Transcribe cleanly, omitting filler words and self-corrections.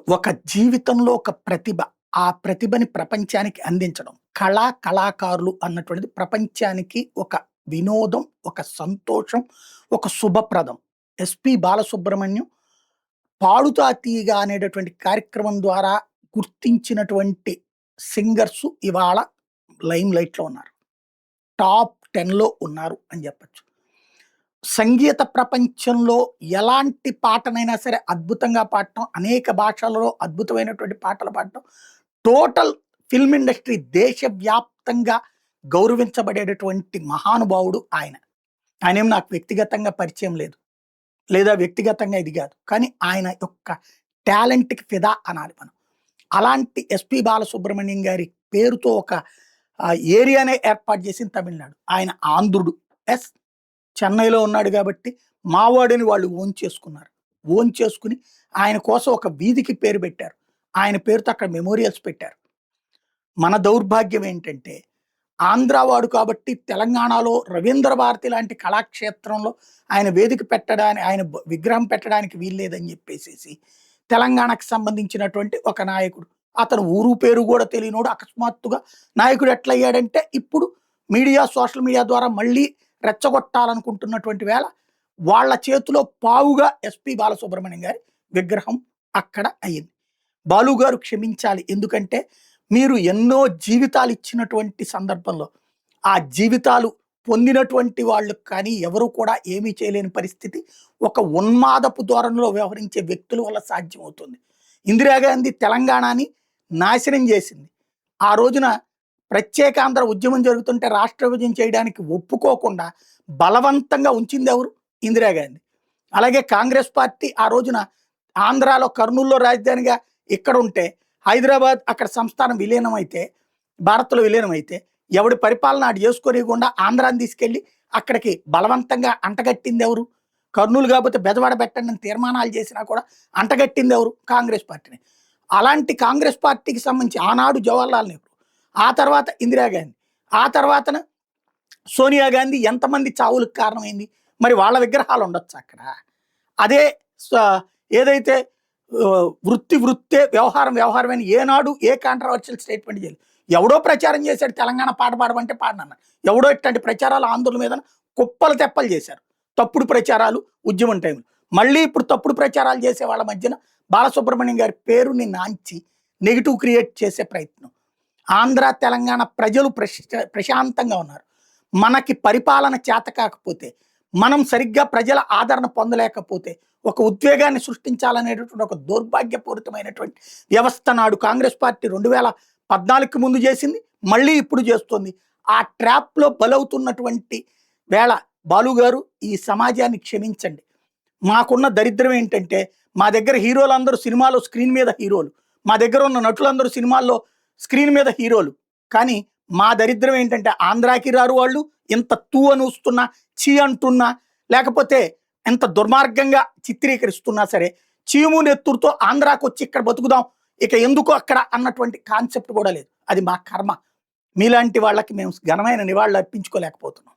ఒక జీవితంలో ఒక ప్రతిభ, ఆ ప్రతిభని ప్రపంచానికి అందించడం. కళాకారులు అన్నటువంటిది ప్రపంచానికి ఒక వినోదం, ఒక సంతోషం, ఒక శుభప్రదం. ఎస్‌పి బాలసుబ్రహ్మణ్యం 'పాడుతా తీగ' అనేటటువంటి కార్యక్రమం ద్వారా గుర్తించినటువంటి సింగర్సు ఇవాళ లైమ్ లైట్‌లో ఉన్నారు. టాప్ 10లో ఉన్నారు అని చెప్పొచ్చు. సంగీత ప్రపంచంలో ఎలాంటి పాటనైనా సరే అద్భుతంగా పాడటం, అనేక భాషలలో అద్భుతమైనటువంటి పాటలు పాడటం, టోటల్ ఫిల్మ్ ఇండస్ట్రీ దేశవ్యాప్తంగా గౌరవించబడేటటువంటి మహానుభావుడు ఆయన. ఆయనేం నాకు వ్యక్తిగతంగా పరిచయం లేదు. లేదా వ్యక్తిగతంగా ఇది గాదు. కానీ ఆయన యొక్క టాలెంట్‌కి ఫిదా అనాలి మనం. అలాంటి ఎస్‌పి బాలసుబ్రహ్మణ్యం గారి పేరుతో ఒక ఏరియానే ఏర్పాటు చేసింది తమిళనాడు. ఆయన ఆంధ్రుడు. యెస్. చెన్నైలో ఉన్నాడు గాబట్టి, మావాడని వాళ్ళు ఓన్ చేసుకున్నారు. ఓన్ చేసుకొని ఆయన కోసం ఒక వీధికి పేరు పెట్టారు. ఆయన పేరుతో అక్కడ మెమోరియల్స్ పెట్టారు. మన దౌర్భాగ్యం ఏంటంటే, ఆంధ్ర వాడు కాబట్టి తెలంగాణలో రవీంద్ర భారతి లాంటి కళాక్షేత్రంలో ఆయన వేదిక ఆయన విగ్రహం పెట్టడానికి వీల్లేదని చెప్పేసేసి, తెలంగాణకు సంబంధించినటువంటి ఒక నాయకుడు. అతను ఊరు పేరు గూడా తెలియనోడు అకస్మాత్తుగా నాయకుడు ఎట్లయ్యాడంటే, ఇప్పుడు మీడియా, సోషల్ మీడియా ద్వారా మళ్ళీ రెచ్చగొట్టాలనుకుంటున్నటువంటి వేళ, వాళ్ళ చేతిలో పావుగా ఎస్‌పి బాలసుబ్రహ్మణ్యం గారి విగ్రహం అక్కడ అయింది. బాలు గారు క్షమించాలి. ఎందుకంటే, మీరు ఎన్నో జీవితాలు ఇచ్చినటువంటి సందర్భంలో, ఆ జీవితాలు పొందినటువంటి వాళ్ళు కానీ ఎవరు కూడా ఏమీ చేయలేని పరిస్థితి ఒక ఉన్మాదపు ధోరణిలో వ్యవహరించే వ్యక్తుల వల్ల సాధ్యమవుతుంది. ఇందిరాగాంధీ తెలంగాణని నాశనం చేసింది. ఆ రోజున ప్రత్యేకాంధ్ర ఉద్యమం జరుగుతుంటే రాష్ట్ర విభజన చేయడానికి ఒప్పుకోకుండా బలవంతంగా ఉంచిందెవరు? ఇందిరాగాంధీ. అలాగే కాంగ్రెస్ పార్టీ ఆ రోజున ఆంధ్రాలో కర్నూలులో రాజధానిగా ఇక్కడ ఉంటే, హైదరాబాద్ అక్కడ సంస్థానం విలీనమైతే, భారత్‌లో విలీనమైతే, ఎవడి పరిపాలన ఆడు చేసుకోనివ్వకుండా ఆంధ్రాని తీసుకెళ్ళి అక్కడికి బలవంతంగా అంటగట్టిందెవరు? కర్నూలు కాకపోతే బెజవాడ పెట్టండి అని తీర్మానాలు చేసినా కూడా అంటగట్టిందెవరు? కాంగ్రెస్ పార్టీని. అలాంటి కాంగ్రెస్ పార్టీకి సంబంధించి ఆనాడు జవహర్లాల్ నెహ్రూ, ఆ తర్వాత ఇందిరాగాంధీ, ఆ తర్వాతన సోనియా గాంధీ ఎంతమంది చావులకు కారణమైంది? మరి వాళ్ళ విగ్రహాలు ఉండొచ్చా అక్కడ? అదే స ఏదైతే వృత్తే, వ్యవహారం వ్యవహారమే అని ఏనాడు ఏ కాంట్రవర్షియల్ స్టేట్మెంట్ చేయలేదు. ఎవడో ప్రచారం చేశాడు తెలంగాణ పాట పాడమంటే పాడనన్నారు. ఎవడో ఇట్లాంటి ప్రచారాలు ఆంధ్రుల మీద కుప్పలు తెప్పలు చేశారు. తప్పుడు ప్రచారాలు ఉద్యమం టైంలో. మళ్ళీ ఇప్పుడు తప్పుడు ప్రచారాలు చేసే వాళ్ళ మధ్యన బాలసుబ్రహ్మణ్యం గారి పేరుని నాంచి నెగెటివ్ క్రియేట్ చేసే ప్రయత్నం. ఆంధ్ర, తెలంగాణ ప్రజలు ప్రశాంతంగా ఉన్నారు. మనకి పరిపాలన చేత కాకపోతే, మనం సరిగ్గా ప్రజల ఆదరణ పొందలేకపోతే, ఒక ఉద్వేగాన్ని సృష్టించాలనేటటువంటి ఒక దౌర్భాగ్యపూరితమైనటువంటి వ్యవస్థ నాడు కాంగ్రెస్ పార్టీ 2014కి ముందు చేసింది, మళ్ళీ ఇప్పుడు చేస్తుంది. ఆ ట్రాప్‌లో బలవుతున్నటువంటి వేళ బాలు గారు ఈ సమాజాన్ని క్షమించండి. మాకున్న దరిద్రం ఏంటంటే, మా దగ్గర హీరోలందరూ సినిమాలో స్క్రీన్ మీద హీరోలు. మా దగ్గర ఉన్న నటులందరూ సినిమాల్లో స్క్రీన్ మీద హీరోలు. కానీ మా దరిద్రం ఏంటంటే, ఆంధ్రాకి రారు వాళ్ళు. ఇంత తూ అనూస్తున్నా, ఛీ అంటున్నా, లేకపోతే ఎంత దుర్మార్గంగా చిత్రీకరిస్తున్నా సరే, చీము నెత్తురుతో ఆంధ్రాకొచ్చి ఇక్కడ బతుకుదాం, ఇక ఎందుకు అక్కడ అన్నటువంటి కాన్సెప్ట్ కూడా లేదు. అది మా కర్మ. మీలాంటి వాళ్ళకి మేము ఘనమైన నివాళులు అర్పించుకోలేకపోతున్నాం.